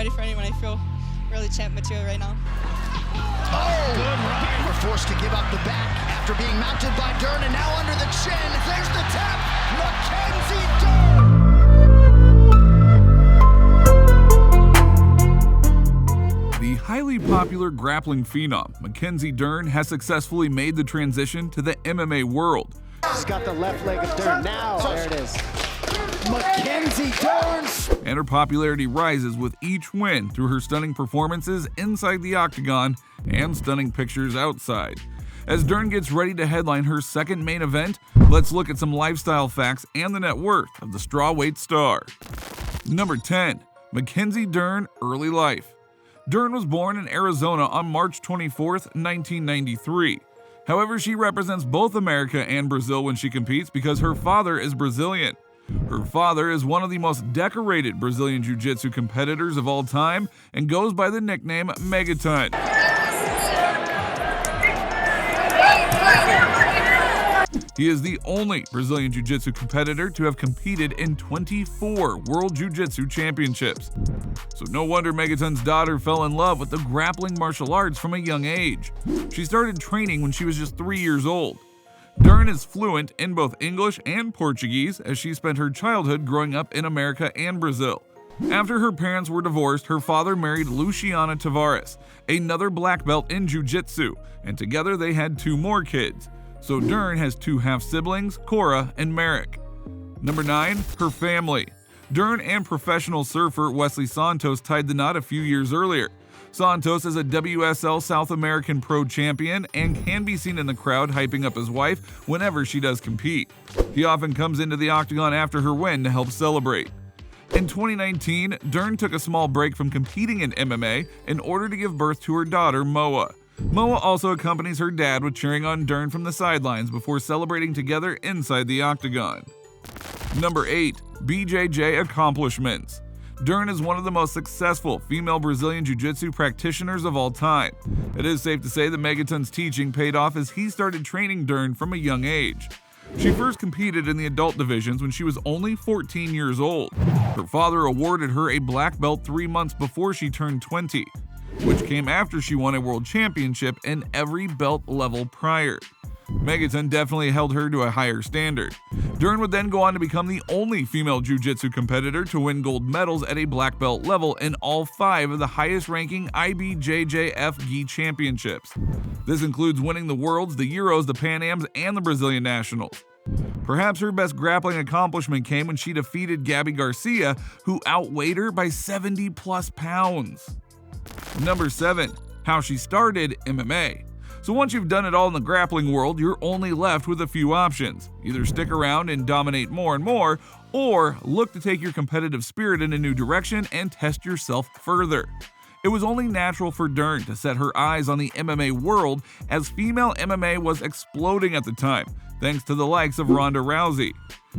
ready for anyone. I feel really champ material right now. Oh, good right. We're forced to give up the back after being mounted by Dern, and now under the chin. There's the tap. Mackenzie Dern. The highly popular grappling phenom, Mackenzie Dern, has successfully made the transition to the MMA world. She's got the left leg of Dern. Now, there it is. Mackenzie Dern. And her popularity rises with each win through her stunning performances inside the octagon and stunning pictures outside. As Dern gets ready to headline her second main event, let's look at some lifestyle facts and the net worth of the strawweight star. Number 10. Mackenzie Dern, early life. Dern was born in Arizona on March 24, 1993. However, she represents both America and Brazil when she competes because her father is Brazilian. Her father is one of the most decorated Brazilian Jiu-Jitsu competitors of all time and goes by the nickname Megaton. He is the only Brazilian Jiu-Jitsu competitor to have competed in 24 World Jiu-Jitsu Championships. So no wonder Megaton's daughter fell in love with the grappling martial arts from a young age. She started training when she was just 3 years old. Dern is fluent in both English and Portuguese as she spent her childhood growing up in America and Brazil. After her parents were divorced, her father married Julianna Tavares, another black belt in Jiu-Jitsu, and together they had 2 more kids. So Dern has 2 half-siblings, Cora and Merrick. Number 9. Her family. Dern and professional surfer Wesley Santos tied the knot a few years earlier. Santos is a WSL South American Pro champion and can be seen in the crowd hyping up his wife whenever she does compete. He often comes into the octagon after her win to help celebrate. In 2019, Dern took a small break from competing in MMA in order to give birth to her daughter, Moa. Moa also accompanies her dad with cheering on Dern from the sidelines before celebrating together inside the octagon. Number 8. BJJ Accomplishments. Dern is one of the most successful female Brazilian Jiu-Jitsu practitioners of all time. It is safe to say that Megaton's teaching paid off as he started training Dern from a young age. She first competed in the adult divisions when she was only 14 years old. Her father awarded her a black belt 3 months before she turned 20, which came after she won a world championship in every belt level prior. Megaton definitely held her to a higher standard. Dern would then go on to become the only female jiu-jitsu competitor to win gold medals at a black belt level in all 5 of the highest-ranking IBJJF gi championships. This includes winning the Worlds, the Euros, the Pan Ams, and the Brazilian Nationals. Perhaps her best grappling accomplishment came when she defeated Gabby Garcia, who outweighed her by 70+ pounds. Number 7. How she started MMA. So once you've done it all in the grappling world, you're only left with a few options. Either stick around and dominate more and more, or look to take your competitive spirit in a new direction and test yourself further. It was only natural for Dern to set her eyes on the MMA world as female MMA was exploding at the time, thanks to the likes of Ronda Rousey.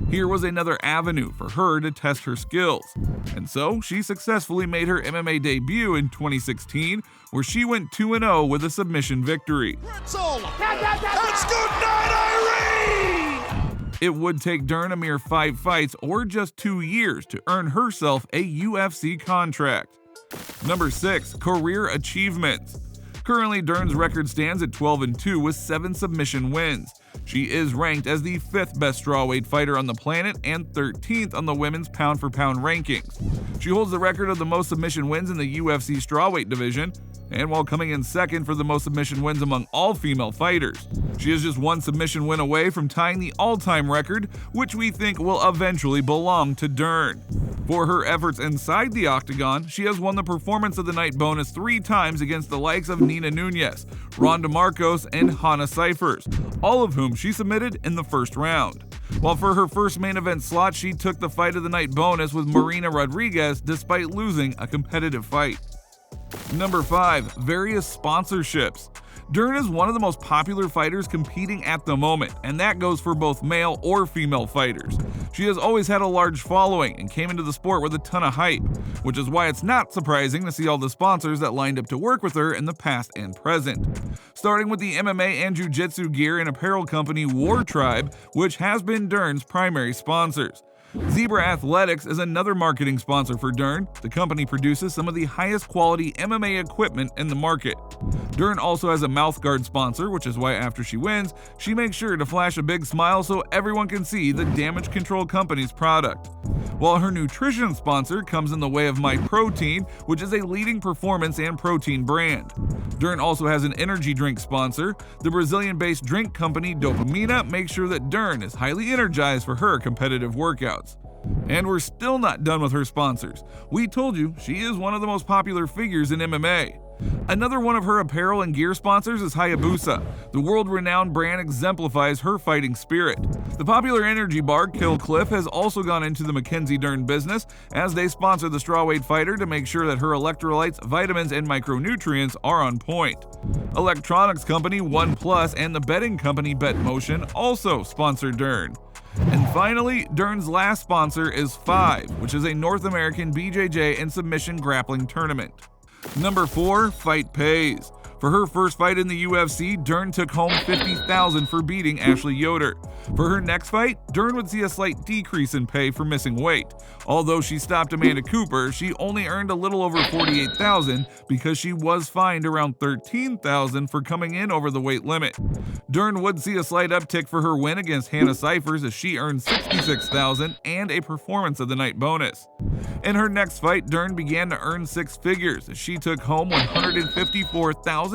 Here was another avenue for her to test her skills. And so she successfully made her MMA debut in 2016, where she went 2-0 with a submission victory. It's good night, Irene! It would take Dern a mere 5 fights or just 2 years to earn herself a UFC contract. Number 6. Career achievements. Currently, Dern's record stands at 12-2 with 7 submission wins. She is ranked as the 5th best strawweight fighter on the planet and 13th on the women's pound-for-pound rankings. She holds the record of the most submission wins in the UFC strawweight division, and while coming in second for the most submission wins among all female fighters. She is just 1 submission win away from tying the all-time record, which we think will eventually belong to Dern. For her efforts inside the octagon, she has won the Performance of the Night bonus 3 times against the likes of Nina Nunez, Ronda Marcos, and Hannah Cifers, all of whom she submitted in the first round. While for her first main event slot, she took the Fight of the Night bonus with Marina Rodriguez despite losing a competitive fight. Number 5. Various sponsorships. Dern is one of the most popular fighters competing at the moment, and that goes for both male or female fighters. She has always had a large following and came into the sport with a ton of hype, which is why it's not surprising to see all the sponsors that lined up to work with her in the past and present. Starting with the MMA and Jiu-Jitsu gear and apparel company War Tribe, which has been Dern's primary sponsors. Zebra Athletics is another marketing sponsor for Dern. The company produces some of the highest quality MMA equipment in the market. Dern also has a mouthguard sponsor, which is why after she wins, she makes sure to flash a big smile so everyone can see the Damage Control Company's product. While her nutrition sponsor comes in the way of My Protein, which is a leading performance and protein brand. Dern also has an energy drink sponsor. The Brazilian-based drink company Pena makes sure that Dern is highly energized for her competitive workouts. And we're still not done with her sponsors. We told you she is one of the most popular figures in MMA. Another one of her apparel and gear sponsors is Hayabusa. The world-renowned brand exemplifies her fighting spirit. The popular energy bar Kill Cliff has also gone into the Mackenzie Dern business, as they sponsor the strawweight fighter to make sure that her electrolytes, vitamins, and micronutrients are on point. Electronics company OnePlus and the betting company BetMotion also sponsor Dern. And finally, Dern's last sponsor is Five, which is a North American BJJ and submission grappling tournament. Number 4, Fight Pays. For her first fight in the UFC, Dern took home $50,000 for beating Ashley Yoder. For her next fight, Dern would see a slight decrease in pay for missing weight. Although she stopped Amanda Cooper, she only earned a little over $48,000 because she was fined around $13,000 for coming in over the weight limit. Dern would see a slight uptick for her win against Hannah Cyphers, as she earned $66,000 and a Performance of the Night bonus. In her next fight, Dern began to earn six figures as she took home $154,000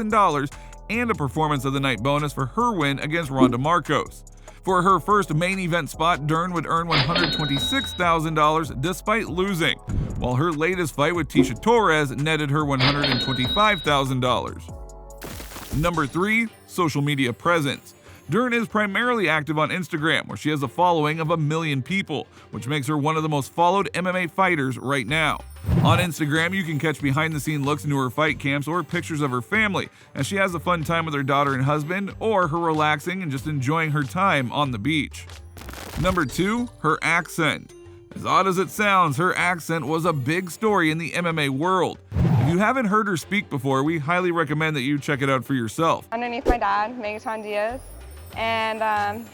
and a Performance of the Night bonus for her win against Ronda Marcos. For her first main event spot, Dern would earn $126,000 despite losing, while her latest fight with Tisha Torres netted her $125,000. Number 3, social media presence. Dern is primarily active on Instagram, where she has a following of 1 million people, which makes her one of the most followed MMA fighters right now. On Instagram, you can catch behind-the-scenes looks into her fight camps or pictures of her family, as she has a fun time with her daughter and husband, or her relaxing and just enjoying her time on the beach. Number 2, her accent. As odd as it sounds, her accent was a big story in the MMA world. If you haven't heard her speak before, we highly recommend that you check it out for yourself. Underneath my dad, Megaton Diaz, and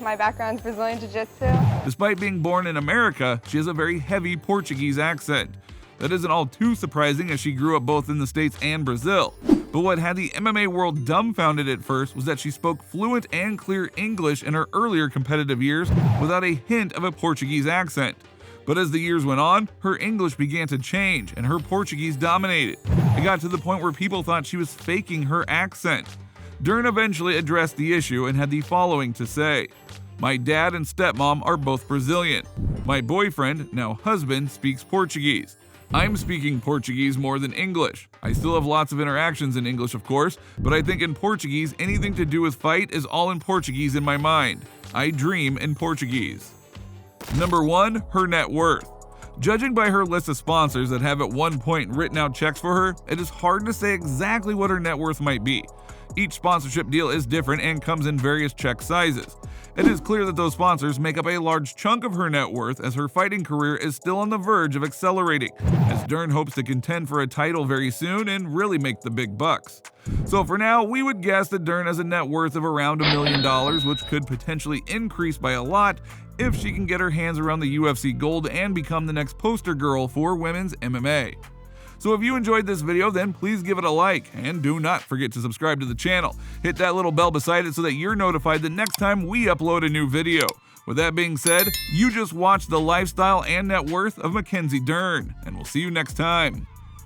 my background is Brazilian Jiu-Jitsu. Despite being born in America, she has a very heavy Portuguese accent. That isn't all too surprising, as she grew up both in the States and Brazil. But what had the MMA world dumbfounded at first was that she spoke fluent and clear English in her earlier competitive years without a hint of a Portuguese accent. But as the years went on, her English began to change and her Portuguese dominated. It got to the point where people thought she was faking her accent. Dern eventually addressed the issue and had the following to say: "My dad and stepmom are both Brazilian. My boyfriend, now husband, speaks Portuguese. I'm speaking Portuguese more than English. I still have lots of interactions in English, of course, but I think in Portuguese, anything to do with fight is all in Portuguese in my mind. I dream in Portuguese." Number 1, her net worth. Judging by her list of sponsors that have at one point written out checks for her, it is hard to say exactly what her net worth might be. Each sponsorship deal is different and comes in various check sizes. It is clear that those sponsors make up a large chunk of her net worth, as her fighting career is still on the verge of accelerating, as Dern hopes to contend for a title very soon and really make the big bucks. So for now, we would guess that Dern has a net worth of around $1 million, which could potentially increase by a lot if she can get her hands around the UFC gold and become the next poster girl for women's MMA. So if you enjoyed this video, then please give it a like, and do not forget to subscribe to the channel. Hit that little bell beside it so that you're notified the next time we upload a new video. With that being said, you just watched the lifestyle and net worth of Mackenzie Dern, and we'll see you next time.